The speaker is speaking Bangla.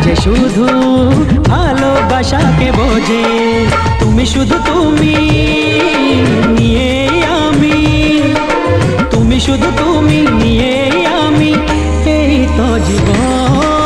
যে শুধু ভালোবাসাকে বোঝে। তুমি শুধু তুমি নিয়ে আমি, তুমি শুধু তুমি নিয়ে আমি, এই তো জীবন।